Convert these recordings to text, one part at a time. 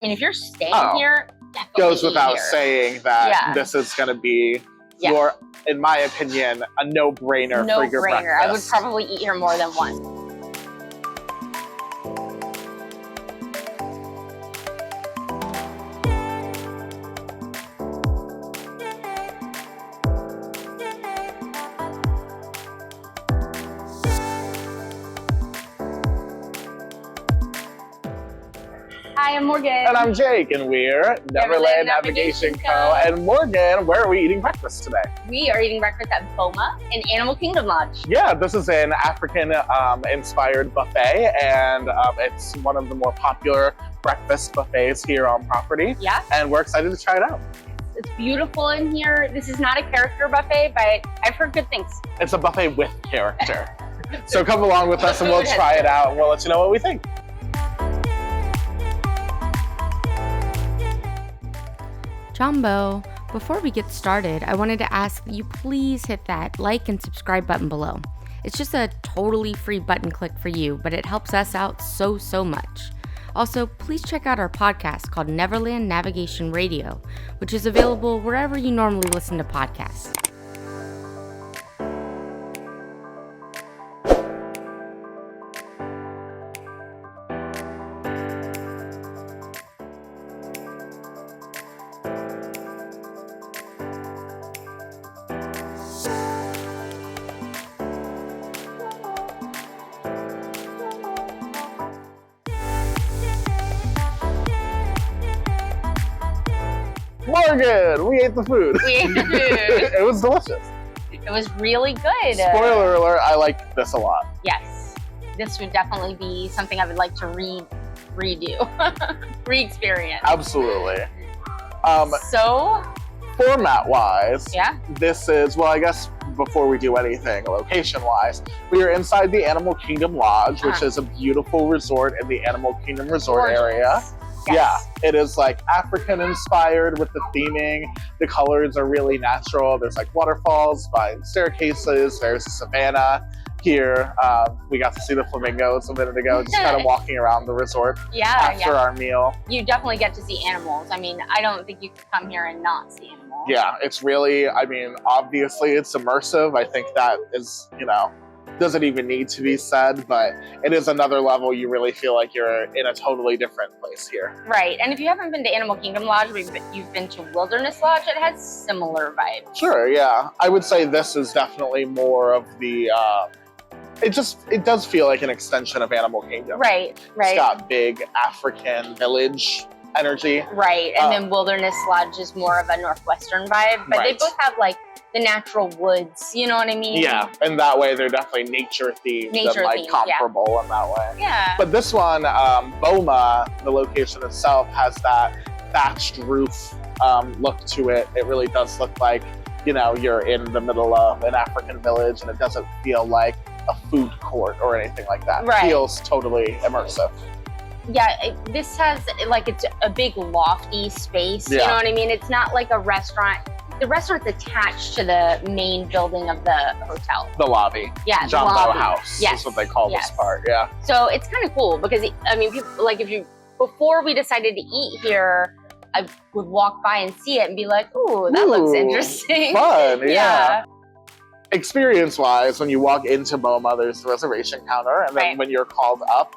I mean, if you're staying here, definitely goes eat without here. saying that this is going to be your, in my opinion, a no-brainer for your breakfast. I would probably eat here more than once. Hi, I'm Morgan. And I'm Jake, and we're Neverland Navigation Co. And Morgan, where are we eating breakfast today? We are eating breakfast at BOMA in Animal Kingdom Lodge. Yeah, this is an African-inspired buffet, and it's one of the more popular breakfast buffets here on property. Yeah. And we're excited to try it out. It's beautiful in here. This is not a character buffet, but I've heard good things. It's a buffet with character. So come along with us and we'll try it out, and we'll let you know what we think. Jambo, before we get started, I wanted to ask that you please hit that like and subscribe button below. It's just a totally free button click for you, but it helps us out so much. Also, please check out our podcast called Neverland Navigation Radio, which is available wherever you normally listen to podcasts. Morgan, we ate the food. We ate the food. It was delicious. It was really good. Spoiler alert, I like this a lot. Yes, this would definitely be something I would like to redo, re-experience. Absolutely. So, format-wise, this is, well, I guess before we do anything location-wise, we are inside the Animal Kingdom Lodge, which is a beautiful resort in the Animal Kingdom Resort area. Yes. Yeah, it is like African inspired with the theming. The colors are really natural. There's like waterfalls by staircases. There's a savannah here. We got to see the flamingos a minute ago, just kind of walking around the resort after our meal. You definitely get to see animals. I mean, I don't think you could come here and not see animals. Yeah, it's really, I mean, obviously it's immersive. I think that is, you know, doesn't even need to be said, but it is another level. You really feel like you're in a totally different place here. Right, and if you haven't been to Animal Kingdom Lodge, you've been to Wilderness Lodge, it has similar vibes. Sure, yeah. I would say this is definitely more of the, it does feel like an extension of Animal Kingdom. Right. It's got big African village energy. Right, and then Wilderness Lodge is more of a Northwestern vibe, but they both have like the natural woods, you know what I mean? Yeah, and that way they're definitely nature themed and like comparable in that way. Yeah. But this one, BOMA, the location itself, has that thatched roof look to it. It really does look like, you know, you're in the middle of an African village, and it doesn't feel like a food court or anything like that. It feels totally immersive. Yeah, this has, like, it's a big lofty space, you know what I mean? It's not like a restaurant. The restaurant's attached to the main building of the hotel. The lobby. Yeah, Jambo House is what they call this part, So it's kind of cool because, I mean, people, like, before we decided to eat here, I would walk by and see it and be like, ooh, that looks interesting. Fun, yeah. Experience-wise, when you walk into BOMA, there's the reservation counter, and then when you're called up,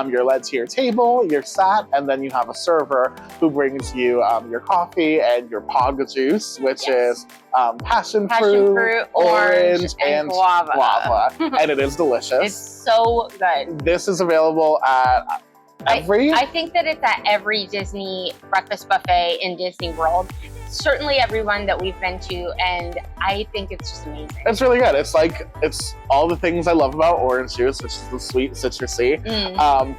you're led to your table, you're sat, and then you have a server who brings you your coffee and your pog juice, which is passion fruit, orange, and guava. And it is delicious. It's so good. This is available at I think that it's at every Disney breakfast buffet in Disney World. Certainly everyone that we've been to, and I think it's just amazing. It's really good. It's like, it's all the things I love about orange juice, which is the sweet citrusy,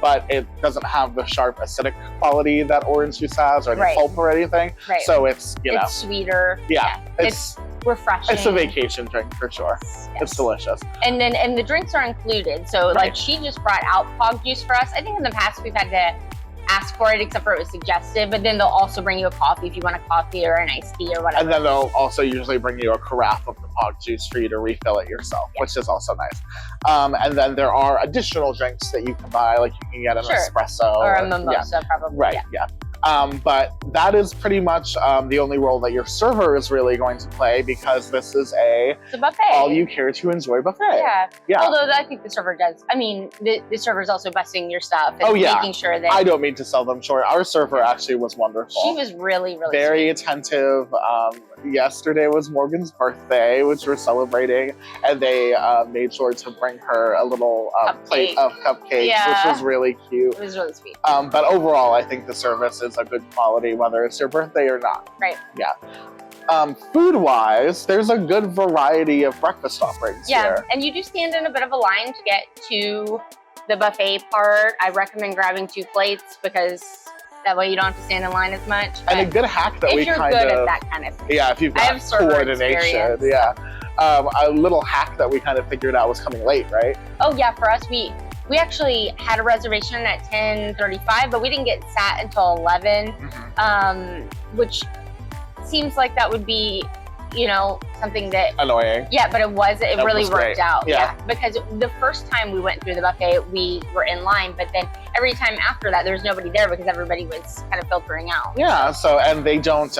but it doesn't have the sharp acidic quality that orange juice has, or any pulp or anything. So it's, you know. It's sweeter. Yeah. It's refreshing. It's a vacation drink for sure. It's delicious. And then the drinks are included. So like she just brought out pog juice for us. I think in the past we've had to ask for it, except for it was suggested, but then they'll also bring you a coffee if you want a coffee or an iced tea or whatever. And then they'll also usually bring you a carafe of the pog juice for you to refill it yourself, which is also nice. And then there are additional drinks that you can buy, like you can get an espresso. Or a mimosa, probably. But that is pretty much the only role that your server is really going to play, because this is it's a buffet. all you care to enjoy buffet. Yeah. Although I think the server does. I mean, the server is also busting your stuff and making sure that. I don't mean to sell them short. Our server actually was wonderful. She was really, really very sweet. Attentive. Yesterday was Morgan's birthday, which we're celebrating, and they made sure to bring her a little plate of cupcakes, which was really cute. It was really sweet. But overall, I think the service is a good quality, whether it's your birthday or not. Right. Yeah. Food-wise, there's a good variety of breakfast offerings here. And you do stand in a bit of a line to get to the buffet part. I recommend grabbing 2 plates, because that way you don't have to stand in line as much. And a good hack that we kind of... If you're good at that kind of thing. Yeah, if you've got coordination. Yeah. A little hack that we kind of figured out was coming late, right? Oh yeah, for us, we actually had a reservation at 10:35, but we didn't get sat until 11, which seems like that would be, you know, something that... Annoying. Yeah, but it really worked out. Yeah. Because the first time we went through the buffet, we were in line, but then every time after that, there was nobody there because everybody was kind of filtering out. Yeah, so, and they don't,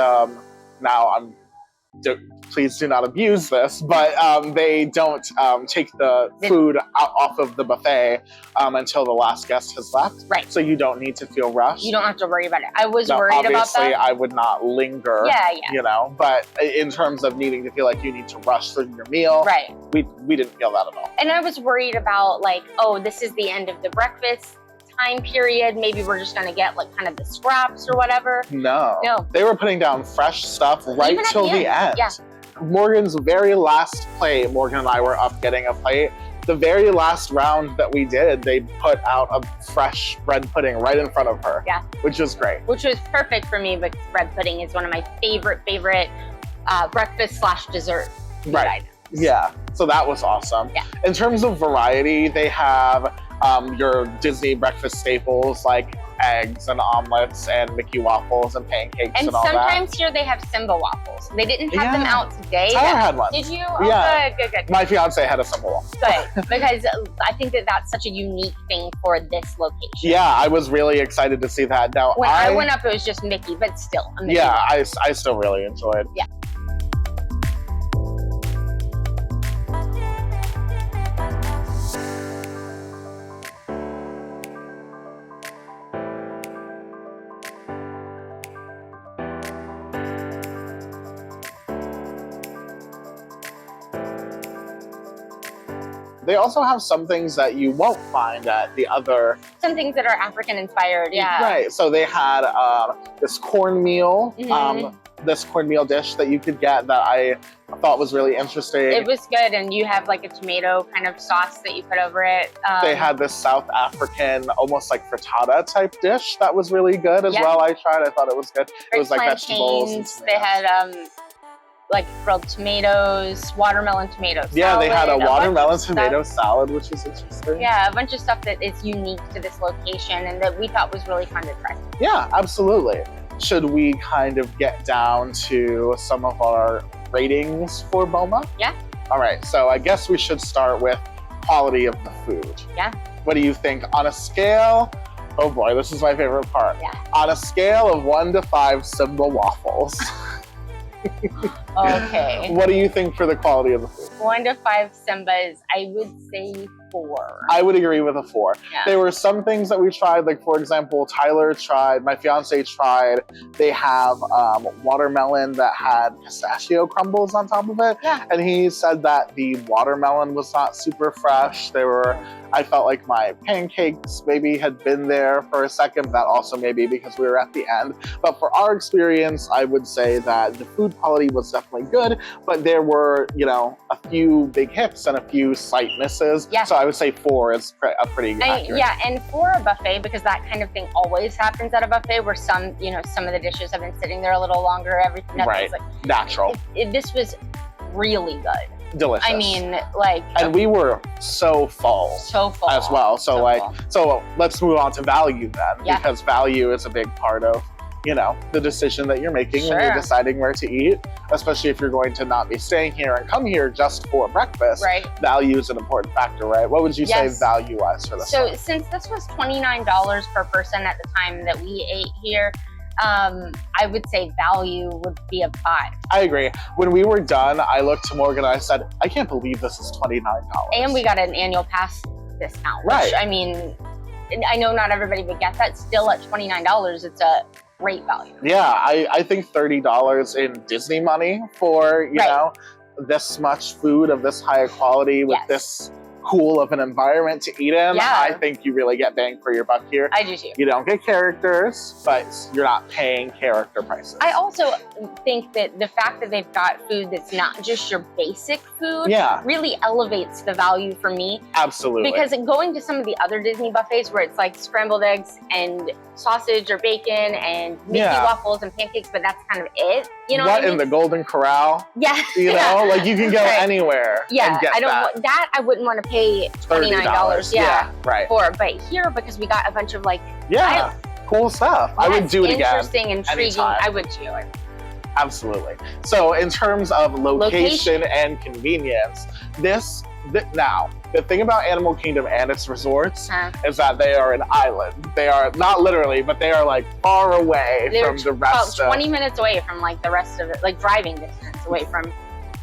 please do not abuse this, but they don't take the food off of the buffet until the last guest has left. Right. So you don't need to feel rushed. You don't have to worry about it. I was worried about that. Obviously, I would not linger. Yeah. You know, but in terms of needing to feel like you need to rush through your meal, right? We didn't feel that at all. And I was worried about, like, oh, this is the end of the breakfast time period. Maybe we're just gonna get like kind of the scraps or whatever. No. They were putting down fresh stuff right till the end. Yeah. Morgan's very last plate, Morgan and I were up getting a plate. The very last round that we did, they put out a fresh bread pudding right in front of her. Yeah. Which was great. Which was perfect for me, because bread pudding is one of my favorite breakfast/dessert food items. Yeah. So that was awesome. Yeah. In terms of variety, they have your Disney breakfast staples like eggs and omelets and Mickey waffles and pancakes and all that. And sometimes here they have Simba waffles. They didn't have them out today. Tyler had one. Did you? Oh, good. My fiance had a Simba waffle. Good, because I think that that's such a unique thing for this location. Yeah, I was really excited to see that. Now, when I went up, it was just Mickey, but still. A Mickey waffle. I still really enjoyed. Yeah. They also have some things that you won't find at the other... Some things that are African inspired, yeah. Right, so they had this cornmeal, this cornmeal dish that you could get that I thought was really interesting. It was good, and you have like a tomato kind of sauce that you put over it. They had this South African, almost like frittata type dish that was really good as well. I tried, I thought it was good. It was like vegetables. And they had like grilled tomatoes, watermelon tomato salad. Yeah, they had a watermelon tomato salad, which was interesting. Yeah, a bunch of stuff that is unique to this location and that we thought was really fun to try. Yeah, absolutely. Should we kind of get down to some of our ratings for BOMA? Yeah. All right, so I guess we should start with quality of the food. Yeah. What do you think on a scale? Oh boy, this is my favorite part. Yeah. On a scale of 1 to 5 Simba waffles. Okay. What do you think for the quality of the food? 1 to 5 Simbas, I would say 4. I would agree with a 4. Yeah. There were some things that we tried, like for example, Tyler tried, my fiance tried, they have watermelon that had pistachio crumbles on top of it. Yeah. And he said that the watermelon was not super fresh. I felt like my pancakes maybe had been there for a second. That also maybe because we were at the end. But for our experience, I would say that the food quality was definitely good, but there were, you know, a few big hits and a few slight misses. Yeah. So I would say 4 is a pretty accurate. Yeah, and for a buffet, because that kind of thing always happens at a buffet where some of the dishes have been sitting there a little longer, everything. Right, natural. This was really good. Delicious. I mean, like... And we were so full. As well. So let's move on to value then. Yeah. Because value is a big part of, you know, the decision that you're making when you're deciding where to eat, especially if you're going to not be staying here and come here just for breakfast. Right. Value is an important factor, right? What would you say value-wise for this? So since this was $29 per person at the time that we ate here, I would say value would be a 5. I agree. When we were done, I looked to Morgan and I said, I can't believe this is $29. And we got an annual pass discount. Right. Which, I mean, I know not everybody would get that. Still at $29, it's a great value. Yeah, I think $30 in Disney money for, you know, this much food of this high quality with this cool of an environment to eat in. I think you really get bang for your buck here. I do too. You don't get characters, but you're not paying character prices. I also think that the fact that they've got food that's not just your basic food really elevates the value for me. Absolutely. Because going to some of the other Disney buffets where it's like scrambled eggs and sausage or bacon and Mickey waffles and pancakes, but that's kind of it. You know what I mean? In the Golden Corral? Yeah. You know, like you can go anywhere. Yeah, and get I don't that I wouldn't want to pay $29 for, but here, because we got a bunch of like cool stuff. I would do it again. Interesting, intriguing. Anytime. I would too. Absolutely. So in terms of location and convenience, now the thing about Animal Kingdom and its resorts is that they are an island. They are not literally, but they are like far away from the rest. About 20 minutes away from like the rest of it, like driving distance away from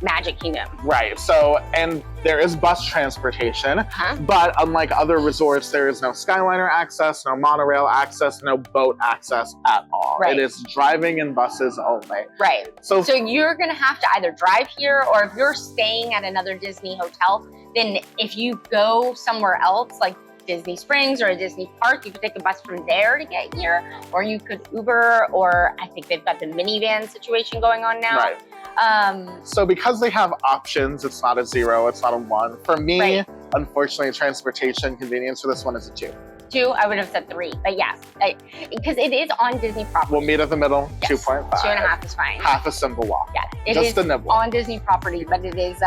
Magic Kingdom. Right. So, and there is bus transportation, but unlike other resorts, there is no Skyliner access, no monorail access, no boat access at all. Right. It is driving and buses only. Right. So you're going to have to either drive here, or if you're staying at another Disney hotel, then if you go somewhere else, like Disney Springs or a Disney park, you could take a bus from there to get here, or you could Uber, or I think they've got the minivan situation going on now. Right. So because they have options, it's not a 0, it's not a 1. For me, unfortunately, transportation convenience for this one is a 2. 2, I would have said 3, but yes, because it is on Disney property. We'll meet at the middle, 2.5. 2.5 is fine. Half a simple walk. Yeah, it just is a nibble. on Disney property, but it is,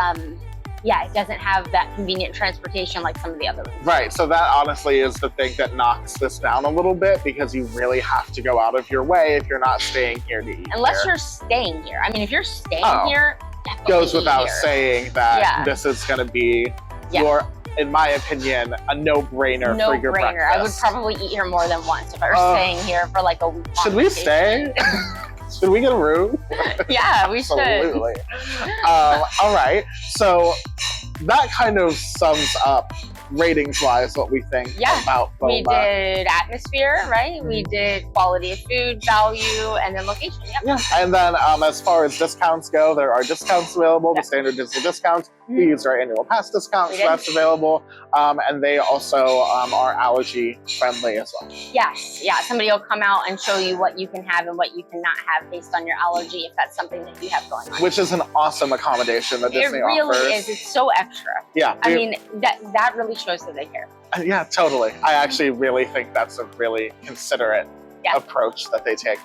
it doesn't have that convenient transportation like some of the other ones. Right, so that honestly is the thing that knocks this down a little bit, because you really have to go out of your way if you're not staying here to eat. Unless you're staying here. I mean, if you're staying here, definitely goes without saying that this is going to be your, in my opinion, a no-brainer for your breakfast. I would probably eat here more than once if I were staying here for like a week. Should we stay? Should we get a room? Yeah, we should. Absolutely. All right. So that kind of sums up ratings-wise what we think about BOMA. We did atmosphere, right? We did quality of food, value, and then location. Yeah. And then as far as discounts go, there are discounts available, the standard Disney discounts. We used our annual pass discount, so that's available. And they also are allergy friendly as well. Yes, somebody will come out and show you what you can have and what you cannot have based on your allergy, if that's something that you have going on. Which is an awesome accommodation that Disney offers. It really is. It's so extra. Yeah. I mean, that really shows that they care. Yeah, totally. I actually really think that's a really considerate approach that they take.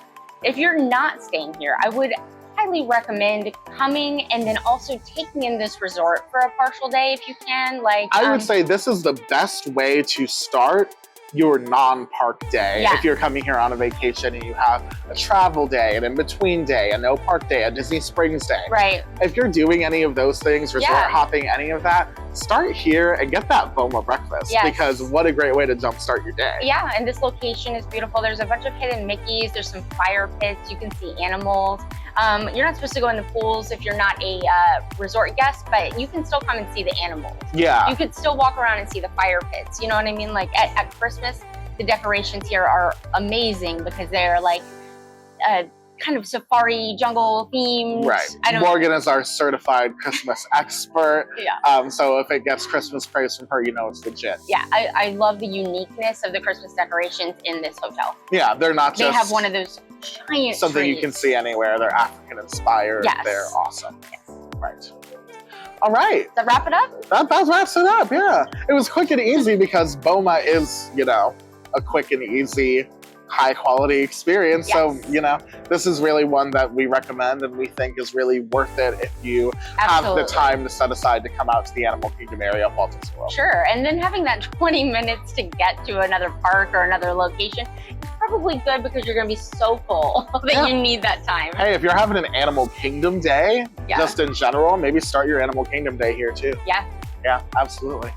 If you're not staying here, I would highly recommend coming and then also taking in this resort for a partial day if you can. I would say this is the best way to start your non-park day. If you're coming here on a vacation and you have a travel day, an in-between day, a no park day, a Disney Springs day. Right. If you're doing any of those things, resort hopping, any of that, start here and get that BOMA breakfast, because what a great way to jumpstart your day. Yeah, and this location is beautiful. There's a bunch of hidden Mickeys. There's some fire pits. You can see animals. You're not supposed to go in the pools if you're not a resort guest, but you can still come and see the animals. Yeah. You could still walk around and see the fire pits. You know what I mean? Like at Christmas, the decorations here are amazing because they're like kind of safari jungle themed. Right. Morgan is our certified Christmas expert. So if it gets Christmas praise from her, you know it's legit. Yeah, I love the uniqueness of the Christmas decorations in this hotel. Yeah, they're not just... They have one of those giant something trees. You can see anywhere. They're African inspired. They're awesome. Right. All right. Does that wrap it up? That wraps it up, yeah. It was quick and easy because BOMA is, you know, a quick and easy, high quality experience. So, you know, this is really one that we recommend and we think is really worth it if you have the time to set aside to come out to the Animal Kingdom area of Walt Disney World. Sure, and then having that 20 minutes to get to another park or another location is probably good because you're gonna be so full that you need that time. Hey, if you're having an Animal Kingdom day, just in general, maybe start your Animal Kingdom day here too. Yeah, absolutely.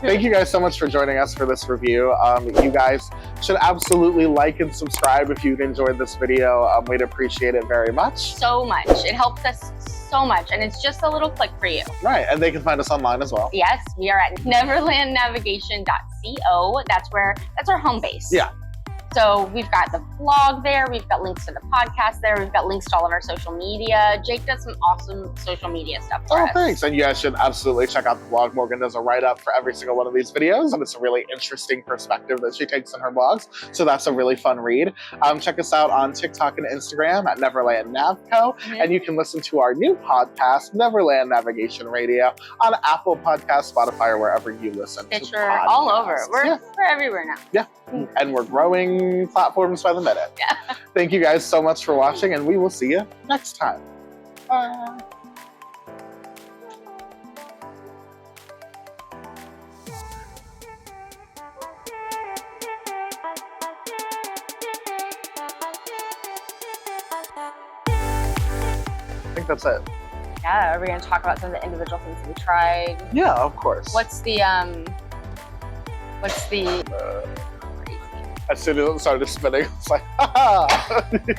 Thank you guys so much for joining us for this review. You guys should absolutely like and subscribe if you've enjoyed this video. We'd appreciate it very much. So much. It helps us so much, and it's just a little click for you. Right, and they can find us online as well. Yes, we are at neverlandnavigation.co. That's our home base. Yeah. So we've got the blog there, we've got links to the podcast there, we've got links to all of our social media. Jake does some awesome social media stuff for us. Thanks. And you guys should absolutely check out the blog. Morgan does a write-up for every single one of these videos, and it's a really interesting perspective that she takes in her blogs. So that's a really fun read. Check us out on TikTok and Instagram at Neverland Navco, and you can listen to our new podcast, Neverland Navigation Radio, on Apple Podcasts, Spotify, or wherever you listen to podcasts. All over. We're everywhere now. Yeah, and we're growing platforms by the minute. Yeah. Thank you guys so much for watching, and we will see you next time. Bye. I think that's it. Yeah, are we going to talk about some of the individual things that we tried? Yeah, of course. What's the as soon as it started spinning, it's like, ha!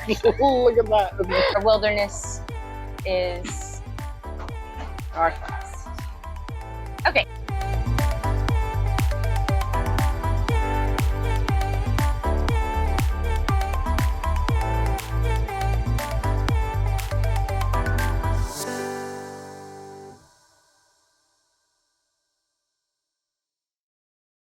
Look at that. Our wilderness is northwest. Okay.